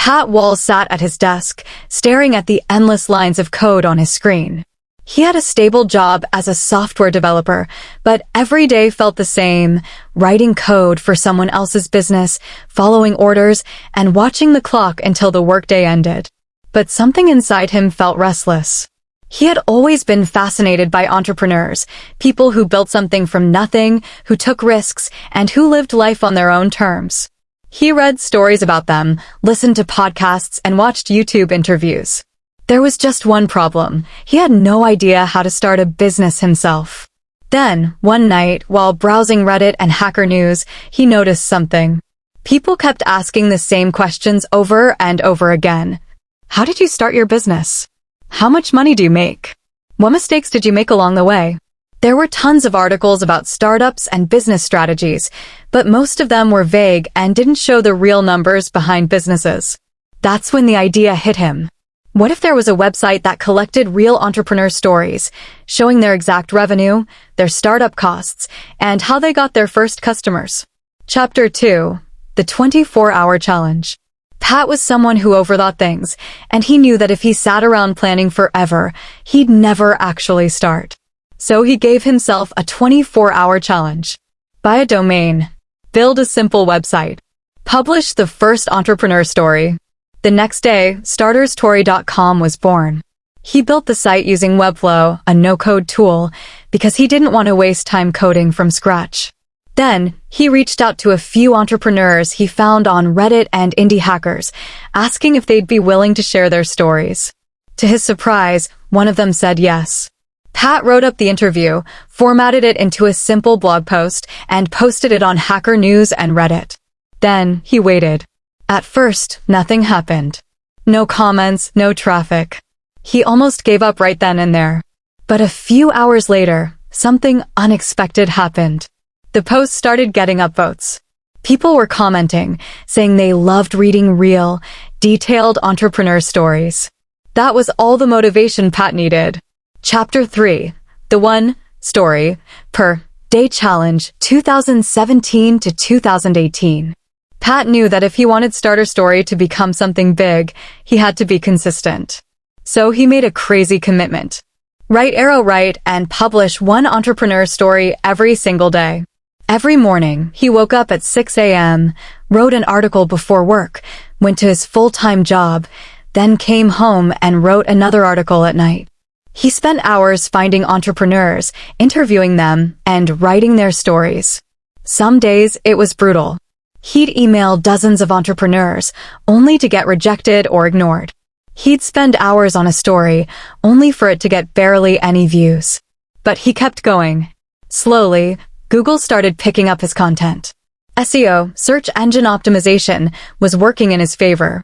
Pat Walls sat at his desk, staring at the endless lines of code on his screen. He had a stable job as a software developer, but every day felt the same, writing code for someone else's business, following orders, and watching the clock until the workday ended. But something inside him felt restless. He had always been fascinated by entrepreneurs, people who built something from nothing, who took risks, and who lived life on their own terms. He read stories about them, listened to podcasts, and watched YouTube interviews. There was just one problem. He had no idea how to start a business himself. Then, one night, while browsing Reddit and Hacker News, he noticed something. People kept asking the same questions over and over again. How did you start your business? How much money do you make? What mistakes did you make along the way? There were tons of articles about startups and business strategies, but most of them were vague and didn't show the real numbers behind businesses. That's when the idea hit him. What if there was a website that collected real entrepreneur stories, showing their exact revenue, their startup costs, and how they got their first customers? Chapter 2. The 24-Hour Challenge. Pat was someone who overthought things, and he knew that if he sat around planning forever, he'd never actually start. So he gave himself a 24-hour challenge. Buy a domain. Build a simple website. Publish the first entrepreneur story. The next day, StarterStory.com was born. He built the site using Webflow, a no-code tool, because he didn't want to waste time coding from scratch. Then, he reached out to a few entrepreneurs he found on Reddit and indie hackers, asking if they'd be willing to share their stories. To his surprise, one of them said yes. Pat wrote up the interview, formatted it into a simple blog post, and posted it on Hacker News and Reddit. Then, he waited. At first, nothing happened. No comments, no traffic. He almost gave up right then and there. But a few hours later, something unexpected happened. The post started getting upvotes. People were commenting, saying they loved reading real, detailed entrepreneur stories. That was all the motivation Pat needed. Chapter 3. The 1 Story Per Day Challenge 2017 to 2018. Pat knew that if he wanted Starter Story to become something big, he had to be consistent. So he made a crazy commitment. Write and publish one entrepreneur story every single day. Every morning, he woke up at 6 a.m., wrote an article before work, went to his full-time job, then came home and wrote another article at night. He spent hours finding entrepreneurs, interviewing them, and writing their stories. Some days, it was brutal. He'd email dozens of entrepreneurs, only to get rejected or ignored. He'd spend hours on a story, only for it to get barely any views. But he kept going. Slowly, Google started picking up his content. SEO, search engine optimization, was working in his favor.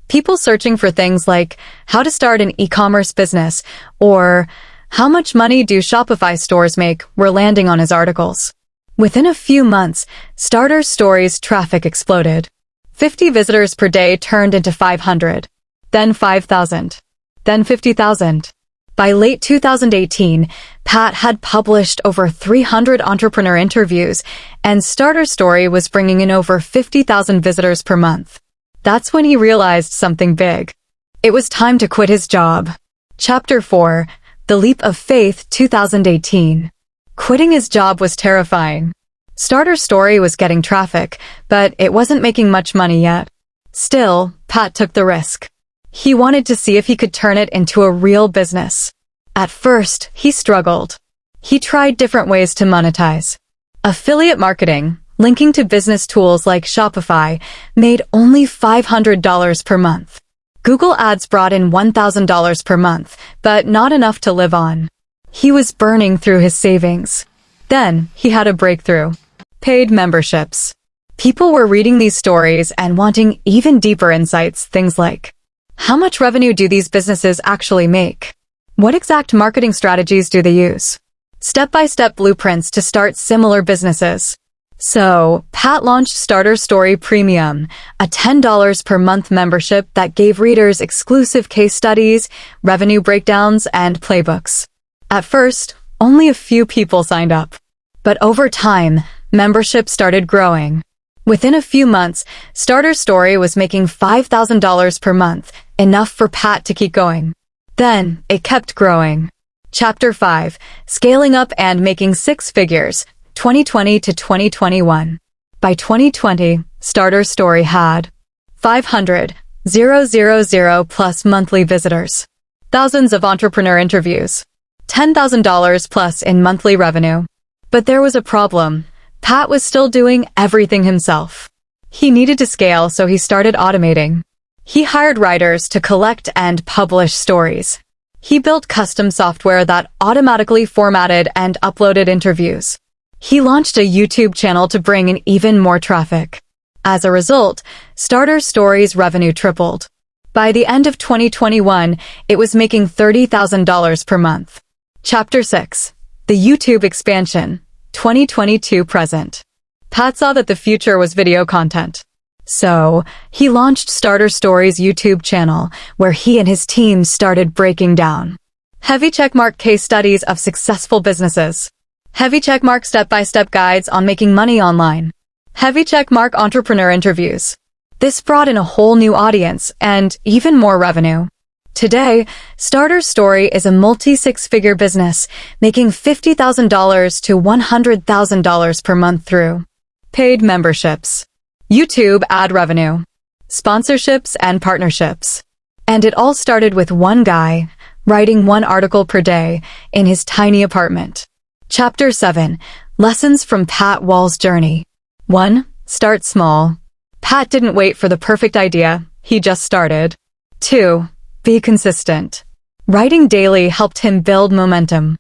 People searching for things like how to start an e-commerce business or how much money do Shopify stores make were landing on his articles. Within a few months, Starter Story's traffic exploded. 50 visitors per day turned into 500, then 5,000, then 50,000. By late 2018, Pat had published over 300 entrepreneur interviews, and Starter Story was bringing in over 50,000 visitors per month. That's when he realized something big. It was time to quit his job. Chapter 4. The Leap of Faith 2018. Quitting his job was terrifying. Starter Story was getting traffic, but it wasn't making much money yet. Still, Pat took the risk. He wanted to see if he could turn it into a real business. At first, he struggled. He tried different ways to monetize. Affiliate marketing, linking to business tools like Shopify, made only $500 per month. Google Ads brought in $1,000 per month, but not enough to live on. He was burning through his savings. Then, he had a breakthrough. Paid memberships. People were reading these stories and wanting even deeper insights, things like, how much revenue do these businesses actually make? What exact marketing strategies do they use? Step-by-step blueprints to start similar businesses. So, Pat launched Starter Story Premium, a $10 per month membership that gave readers exclusive case studies, revenue breakdowns, and playbooks. At first, only a few people signed up. But over time, membership started growing. Within a few months, Starter Story was making $5,000 per month, enough for Pat to keep going. Then, it kept growing. Chapter 5, Scaling Up and Making Six Figures, 2020 to 2021. By 2020, Starter Story had 500,000 plus monthly visitors, thousands of entrepreneur interviews, $10,000 plus in monthly revenue. But there was a problem. Pat was still doing everything himself. He needed to scale, so he started automating. He hired writers to collect and publish stories. He built custom software that automatically formatted and uploaded interviews. He launched a YouTube channel to bring in even more traffic. As a result, Starter Story's revenue tripled. By the end of 2021, it was making $30,000 per month. Chapter 6, The YouTube Expansion, 2022 present. Pat saw that the future was video content. So, he launched Starter Story's YouTube channel, where he and his team started breaking down heavy checkmark case studies of successful businesses, heavy checkmark step-by-step guides on making money online, heavy checkmark entrepreneur interviews. This brought in a whole new audience and even more revenue. Today, Starter Story is a multi-six-figure business, making $50,000 to $100,000 per month through paid memberships, YouTube ad revenue, sponsorships, and partnerships. And it all started with one guy writing one article per day in his tiny apartment. Chapter 7, Lessons from Pat Wall's Journey. 1. Start small. Pat didn't wait for the perfect idea, he just started. 2. Be consistent. Writing daily helped him build momentum.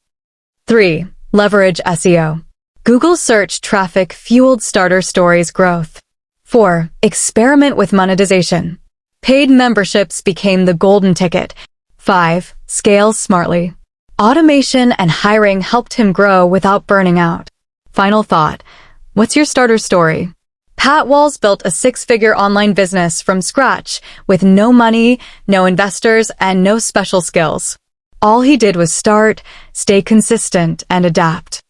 3. Leverage SEO. Google search traffic fueled Starter Story's growth. 4. Experiment with monetization. Paid memberships became the golden ticket. 5. Scale smartly. Automation and hiring helped him grow without burning out. Final thought. What's your starter story? Pat Walls built a six-figure online business from scratch with no money, no investors, and no special skills. All he did was start, stay consistent, and adapt.